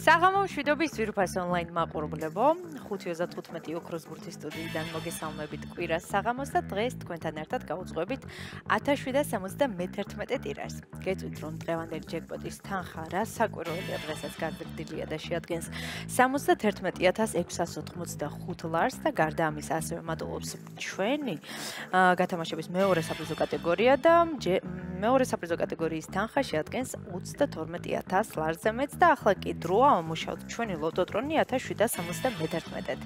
საღამო მშვიდობის ძვირფას ონლაინ მაყურებლებო 5:35 ოქროს ბურთის სტუდიიდან მოგესალმებით კვირას საღამოს და დღეს თქვენთან ერთად გავუძღვებით 1771 ტირაჟს. გეწვით რომ დღევანდელი ჯეკპოტის თანხა რა საკვირველია დღესაც გაზრდილია და შეადგენს 71685 ლარს და გარდა ამის ასევე მატულობს ჩვენი გათამაშების მეორე საპრიზო კატეგორია და მეორე საპრიზო კატეგორიის თანხა შეადგენს 32000 ლარზე მეც და ახლა კი დროა ამუშავოთ ჩვენი ლოტოტრონი 1771-ად.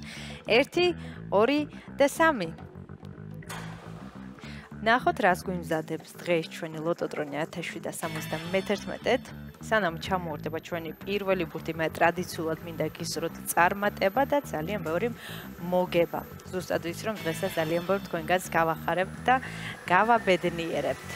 1, 2 და 3. ნახოთ რას გვიმზადებს დღეს ჩვენი ლოტოტრონი 1771-ად. სანამ ჩამოვარდება ჩვენი პირველი ბურთი, მე ტრადიციულად მინდა გისურვოთ წარმატება და ძალიან ბევრი მოგება. ზუსტად ის რომ დღესაც ძალიან ბევრი თქვენგანს გავახარებთ და გავაბედნიერებთ.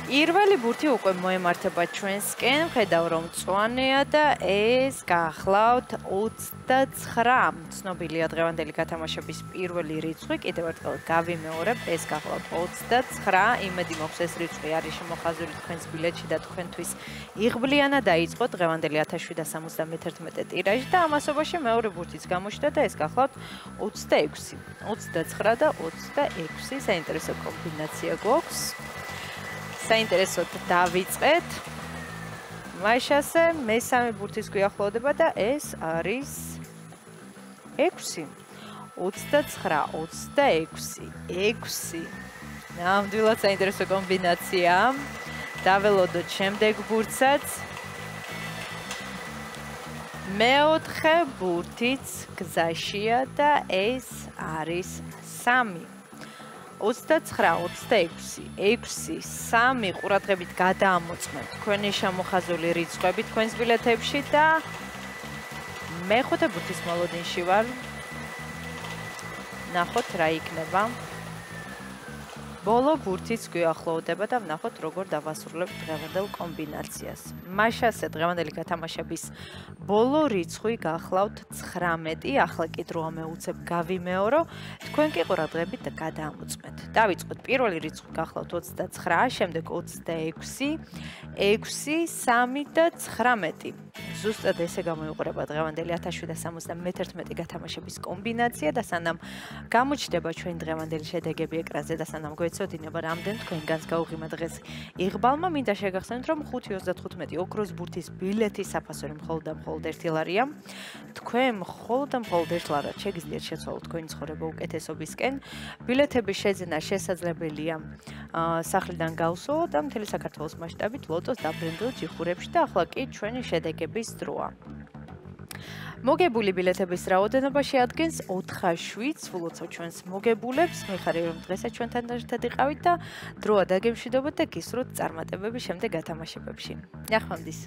პირველი ბურთი უკვე მოემართება ჩვენსკენ, ხედავ რომ მწვანეა და ეს გახლავთ 29. ცნობილია დღევანდელი გათამაშების პირველი რიცხვი, კიდევ ერთხელ გავიმეორებ, ეს გახლავთ 29. იმედი მაქვს ეს რიცხვი არის შემოხაზული თქვენს ბილეთში და თქვენთვის იღბლიანად დაიწყო დღევანდელი 1771 ტირაჟი და ამასობაში მეორე ბურთიც გამოჩნდა და ეს გახლავთ 26. 29 და 26 საინტერესო კომბინაცია გვაქვს. საინტერესოდ დავიწყეთ. მაშასე მესამე ბურთის გვიახლოვდება და ეს არის 6. 29, 26, 6. ნამდვილად საინტერესო კომბინაცია. დაველოდოთ შემდეგ ბურთსაც. მეოთხე ბურთიც გზაშია და ეს არის 3. 29, 26, 6, 3 ყურადღებით გადაამოწმეთ თქვენი შემოხაზული რიცხვები თქვენს ბილეთებში და მეხუთე ბურთის მოლოდინში ვარ. ნახოთ რა იქნება. ბოლო ბურთიც გვიახლოვდება და ვნახოთ როგორ დავასრულებთ დღევანდელ კომბინაციას. მაშასე დღევანდელი გათამაშების ბოლო რიცხვი გახლავთ 19. ახლა კი დროა მეუცებ გავიმეორო. თქვენ კი ყურადღებით გადაამოწმეთ. დავიწყოთ პირველი რიცხვი გახლავთ 29, შემდეგ 26, 6, 3 და 19. ზუსტად ესე გამოიყურება დღევანდელი 1771 გათამაშების კომბინაცია და სანამ გამოჩნდება ჩვენი დღევანდელი შედეგები ეკრანზე და სანამ გვეცოდინება რამდენ თქვენგანს გაუღიმა დღეს იღბალმა, მინდა შეგახსენოთ რომ 5:35 ოქროს ბურთის ბილეთი საფასური მხოლოდ და მხოლოდ 1 ლარია. თქვენ მხოლოდ და მხოლოდ 1 ლარად შეგიძლიათ შეცვალოთ თქვენი ცხოვრება უკეთესობისკენ. ბილეთების შეძენა შესაძლებელია სახლიდან გავსვლოთ და მთელი საქართველოს მასშტაბით ლოტოს დაბრუნებულ ჯიხურებში და ახლა კი ჩვენი შედეგების დროა. მოგებული ბილეთების რაოდენობა შეადგენს 4 შვიდს, ვულოცავ ჩვენს მოგებულებს, მიხარია რომ დღესაც ჩვენთან ერთად იყავით და დროა დაგემშვიდობოთ და გისურვოთ წარმატებები შემდეგ გათამაშებებში. ნახვამდის.